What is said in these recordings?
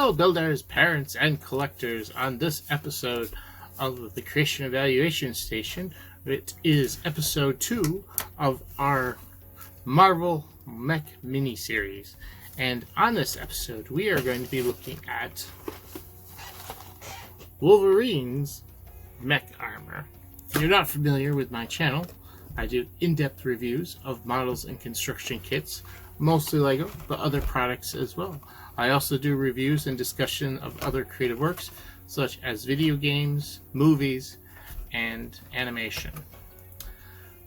Hello builders, parents, and collectors. On this episode of the Creation Evaluation Station, it is episode 2 of our Marvel Mech mini-series. And on this episode, we are going to be looking at Wolverine's Mech Armor. If you're not familiar with my channel, I do in-depth reviews of models and construction kits, mostly LEGO, but other products as well. I also do reviews and discussion of other creative works, such as video games, movies, and animation.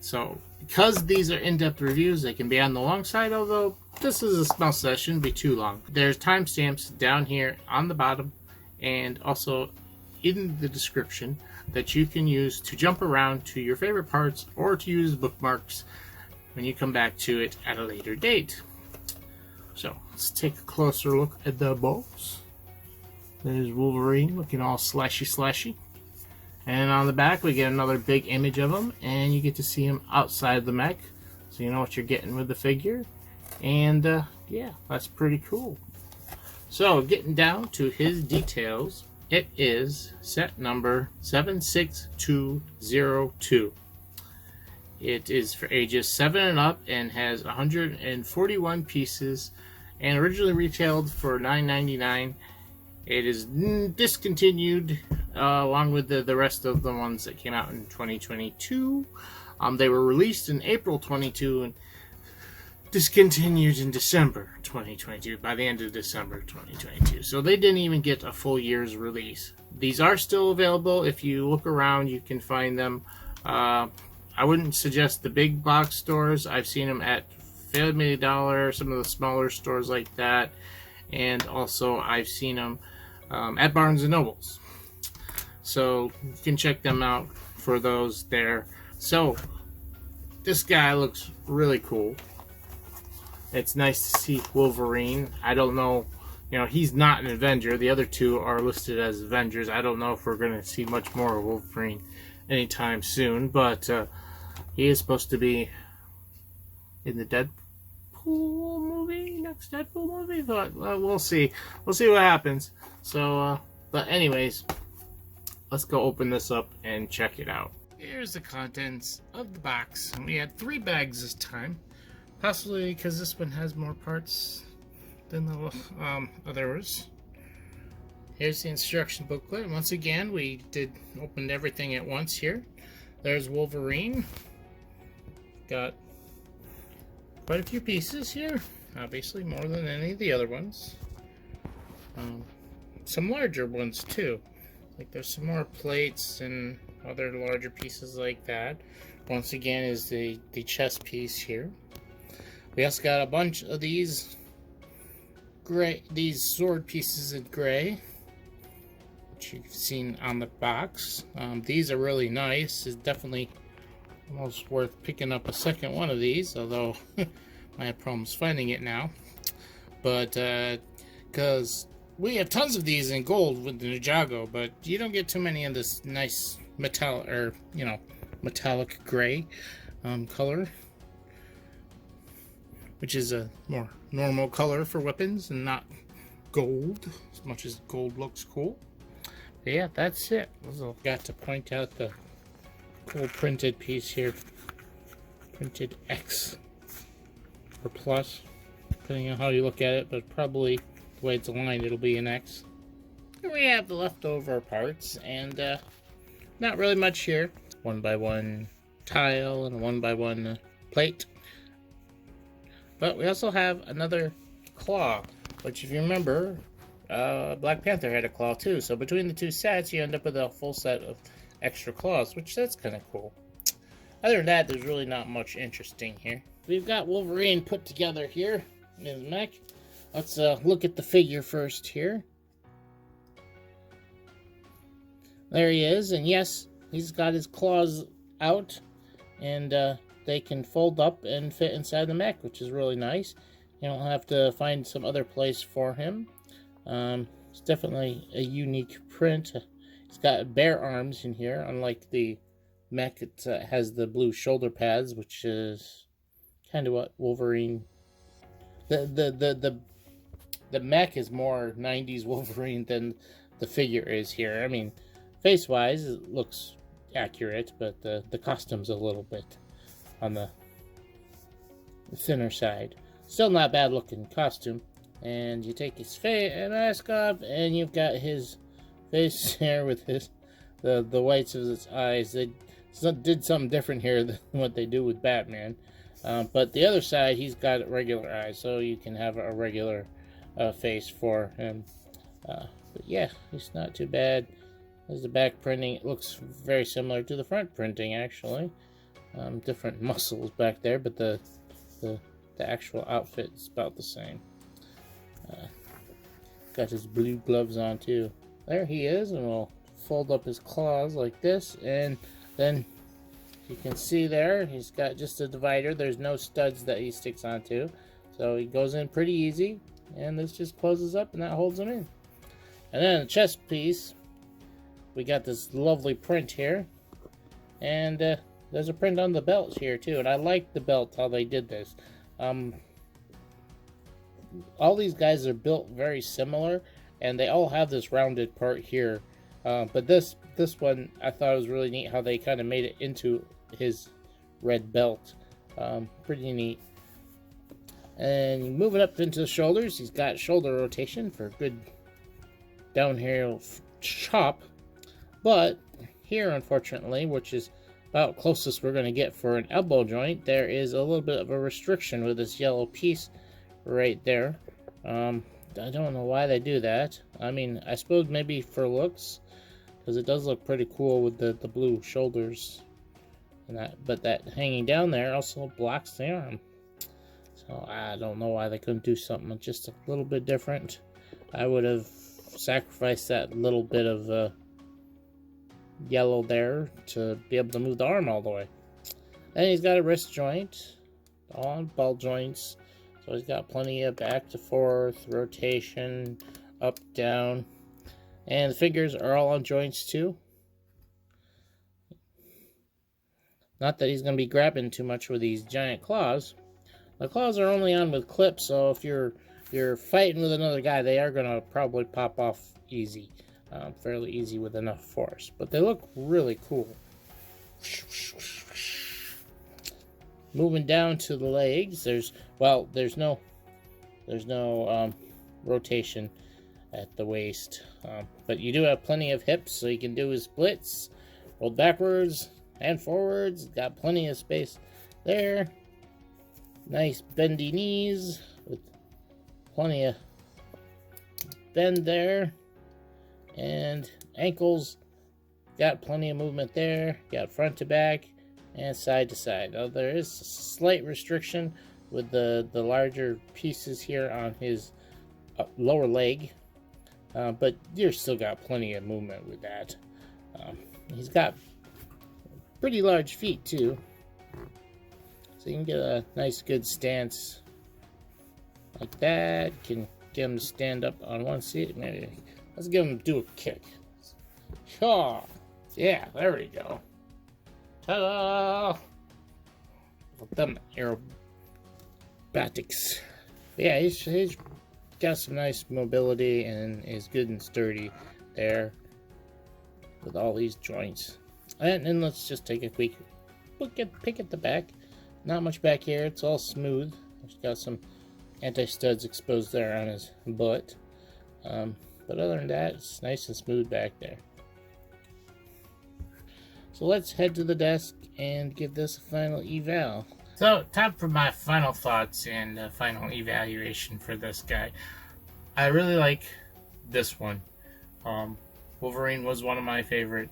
So, because these are in-depth reviews, they can be on the long side, although this is a small session, shouldn't be too long. There's timestamps down here on the bottom, and also in the description, that you can use to jump around to your favorite parts or to use bookmarks when you come back to it at a later date. So let's take a closer look at the box. There's Wolverine looking all slashy. And on the back we get another big image of him, and you get to see him outside the mech, so you know what you're getting with the figure. And yeah, that's pretty cool. So getting down to his details, it is set number 76202. It is for ages 7 and up and has 141 pieces and originally retailed for $9.99. It is discontinued along with the rest of the ones that came out in 2022. They were released in April 22 and discontinued in December 2022, by the end of December 2022. So they didn't even get a full year's release. These are still available. If you look around, you can find them. I wouldn't suggest the big box stores. I've seen them at Family Dollar, some of the smaller stores like that, and also I've seen them at Barnes & Nobles. So you can check them out for those there. So this guy looks really cool. It's nice to see Wolverine. I don't know, he's not an Avenger. The other two are listed as Avengers. I don't know if we're going to see much more of Wolverine anytime soon, but he is supposed to be in the Deadpool movie, next Deadpool movie, but we'll see. We'll see what happens. So, but anyways, let's go open this up and check it out. Here's the contents of the box. We had 3 bags this time. Possibly because this one has more parts than the others. Here's the instruction booklet. Once again, we opened everything at once here. There's Wolverine. Got quite a few pieces here. Obviously, more than any of the other ones. Some larger ones too. Like there's some more plates and other larger pieces like that. Once again is the chest piece here. We also got a bunch of these sword pieces in gray, which you've seen on the box. These are really nice. It's definitely almost worth picking up a second one of these, although I have problems finding it now. But because we have tons of these in gold with the Ninjago, but you don't get too many in this nice metallic gray color, which is a more normal color for weapons and not gold, as much as gold looks cool. But yeah, that's it. Also got to point out the cool printed piece here. Printed X or plus, depending on how you look at it, but probably the way it's aligned, it'll be an X. Here we have the leftover parts, and not really much here. 1x1 tile and a 1x1 plate. But we also have another claw, which if you remember, Black Panther had a claw too. So between the 2 sets, you end up with a full set of extra claws, which that's kind of cool. Other than that, there's really not much interesting here. We've got Wolverine put together here in his mech. Let's look at the figure first here. There he is, and yes, he's got his claws out, and they can fold up and fit inside the mech, which is really nice. You don't have to find some other place for him. It's definitely a unique print. He's got bare arms in here, unlike the mech. It has the blue shoulder pads, which is kind of what Wolverine... The the mech is more 90s Wolverine than the figure is here. I mean, face-wise, it looks accurate, but the costume's a little bit on the thinner side. Still not bad looking costume. And you take his mask off, and you've got his face here with the whites of his eyes. They did something different here than what they do with Batman. But the other side, he's got regular eyes, so you can have a regular face for him. But yeah, it's not too bad. There's the back printing. It looks very similar to the front printing, actually. Different muscles back there, but the actual outfit is about the same. Got his blue gloves on too. There he is, and we'll fold up his claws like this, and then you can see there he's got just a divider. There's no studs that he sticks onto, so he goes in pretty easy, and this just closes up and that holds him in. And then the chest piece, we got this lovely print here, and there's a print on the belt here too, and I like the belt, how they did this. All these guys are built very similar, and they all have this rounded part here. But this one, I thought it was really neat how they kind of made it into his red belt. Pretty neat. And moving up into the shoulders, he's got shoulder rotation for good downhill chop. But here, unfortunately, which is about closest we're going to get for an elbow joint, there is a little bit of a restriction with this yellow piece right there. I don't know why they do that. I mean, I suppose maybe for looks, because it does look pretty cool with the blue shoulders and that, but that hanging down there also blocks the arm. So I don't know why they couldn't do something just a little bit different. I would have sacrificed that little bit of yellow there to be able to move the arm all the way. And he's got a wrist joint on ball joints. So he's got plenty of back to forth, rotation, up, down. And the fingers are all on joints too. Not that he's going to be grabbing too much with these giant claws. The claws are only on with clips, so if you're fighting with another guy, they are going to probably pop off easy. Fairly easy with enough force. But they look really cool. Moving down to the legs, there's no rotation at the waist, but you do have plenty of hips, so you can do his splits, roll backwards and forwards. Got plenty of space there. Nice bendy knees with plenty of bend there, and ankles. Got plenty of movement there. Got front to back and side to side. Now, there is a slight restriction with the larger pieces here on his lower leg, but you're still got plenty of movement with that. He's got pretty large feet too, so you can get a nice good stance like that. Can get him to stand up on one seat. Maybe let's give him do a kick. Sure. Yeah, there we go. Ta-da! Them aerobatics. Yeah, he's got some nice mobility and is good and sturdy there with all these joints. And then let's just take a quick pick at the back. Not much back here. It's all smooth. He's got some anti-studs exposed there on his butt. But other than that, it's nice and smooth back there. So let's head to the desk and give this a final eval. So, time for my final thoughts and final evaluation for this guy. I really like this one. Wolverine was one of my favorite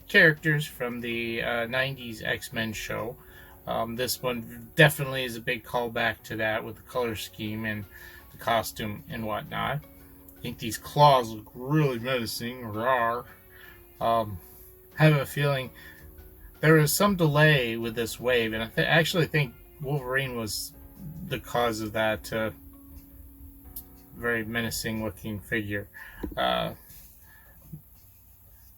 characters from the 90s X-Men show. This one definitely is a big callback to that with the color scheme and the costume and whatnot. I think these claws look really menacing. Rawr. I have a feeling there was some delay with this wave, and I actually think Wolverine was the cause of that very menacing looking figure.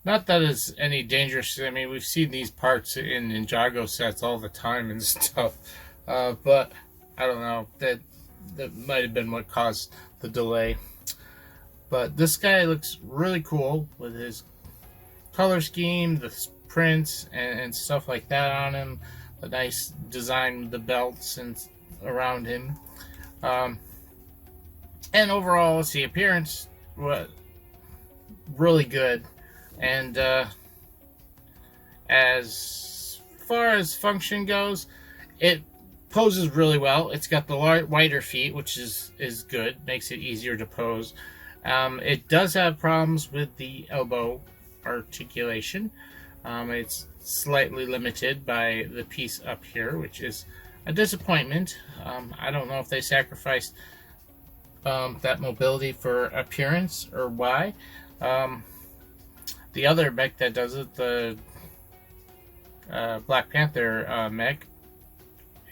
Not that it's any dangerous. I mean, we've seen these parts in Ninjago sets all the time and stuff, but I don't know, that might have been what caused the delay. But this guy looks really cool with his color scheme, the prints, and stuff like that on him. A nice design with the belts and around him. And overall, the appearance was really good. And as far as function goes, it poses really well. It's got the wider feet, which is good. Makes it easier to pose. It does have problems with the elbow articulation. It's slightly limited by the piece up here, which is a disappointment. I don't know if they sacrificed that mobility for appearance or why. The other mech that does it, the Black Panther mech,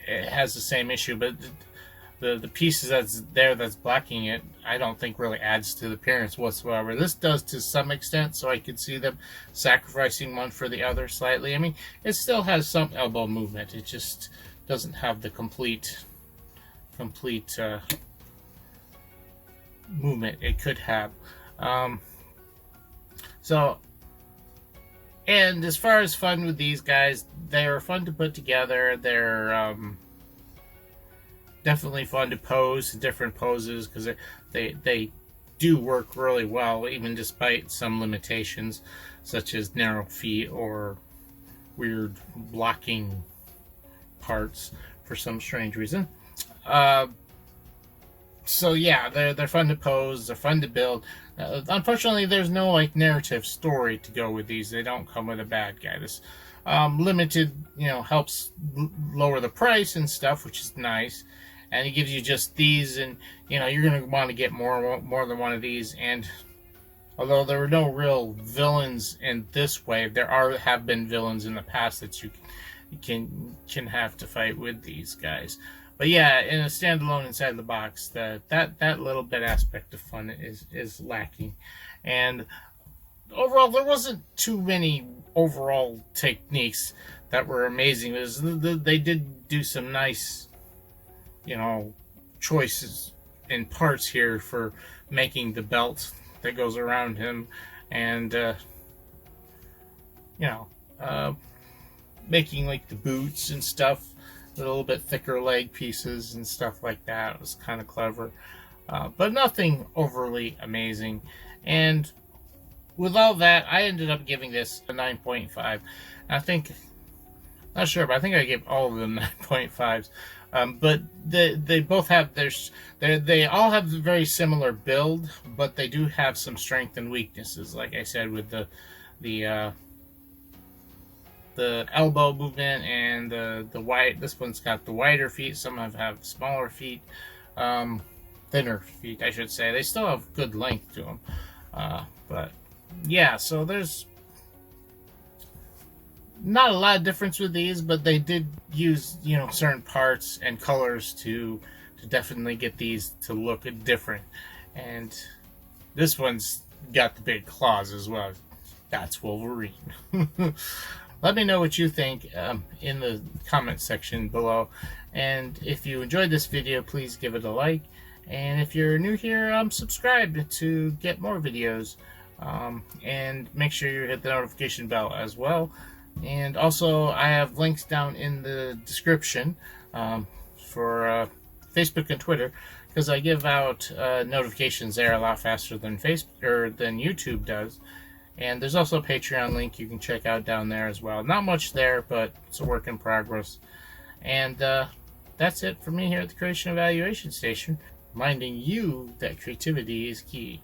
it has the same issue, but the pieces that's blocking it, I don't think really adds to the appearance whatsoever. This does to some extent, so I could see them sacrificing one for the other slightly. I mean, it still has some elbow movement. It just doesn't have the complete movement it could have. So, and as far as fun with these guys, they're fun to put together. They're definitely fun to pose, different poses, because they do work really well, even despite some limitations, such as narrow feet or weird blocking parts for some strange reason. So yeah, they're fun to pose, they're fun to build. Unfortunately, there's no like narrative story to go with these. They don't come with a bad guy. This limited, helps lower the price and stuff, which is nice. And it gives you just these, and you're gonna want to get more than one of these. And although there were no real villains in this wave, there have been villains in the past that you can have to fight with these guys. But yeah, in a standalone inside the box, that little bit aspect of fun is lacking. And overall, there wasn't too many overall techniques that were amazing. They did do some nice, choices and parts here for making the belt that goes around him, and making like the boots and stuff. A little bit thicker leg pieces and stuff like that. It was kind of clever, but nothing overly amazing. And with all that, I ended up giving this a 9.5. I think, not sure, but I think I gave all of them 9.5s. But they both have they all have a very similar build, but they do have some strength and weaknesses. Like I said, with the elbow movement and the wide. This one's got the wider feet. Some have smaller feet, thinner feet, I should say. They still have good length to them, but yeah. So there's not a lot of difference with these, but they did use certain parts and colors to definitely get these to look different. And this one's got the big claws as well. That's Wolverine. Let me know what you think in the comment section below. And if you enjoyed this video, please give it a like. And if you're new here, subscribe to get more videos. And make sure you hit the notification bell as well. And also, I have links down in the description for Facebook and Twitter, because I give out notifications there a lot faster than than YouTube does. And there's also a Patreon link you can check out down there as well. Not much there, but it's a work in progress. And that's it for me here at the Creation Evaluation Station, reminding you that creativity is key.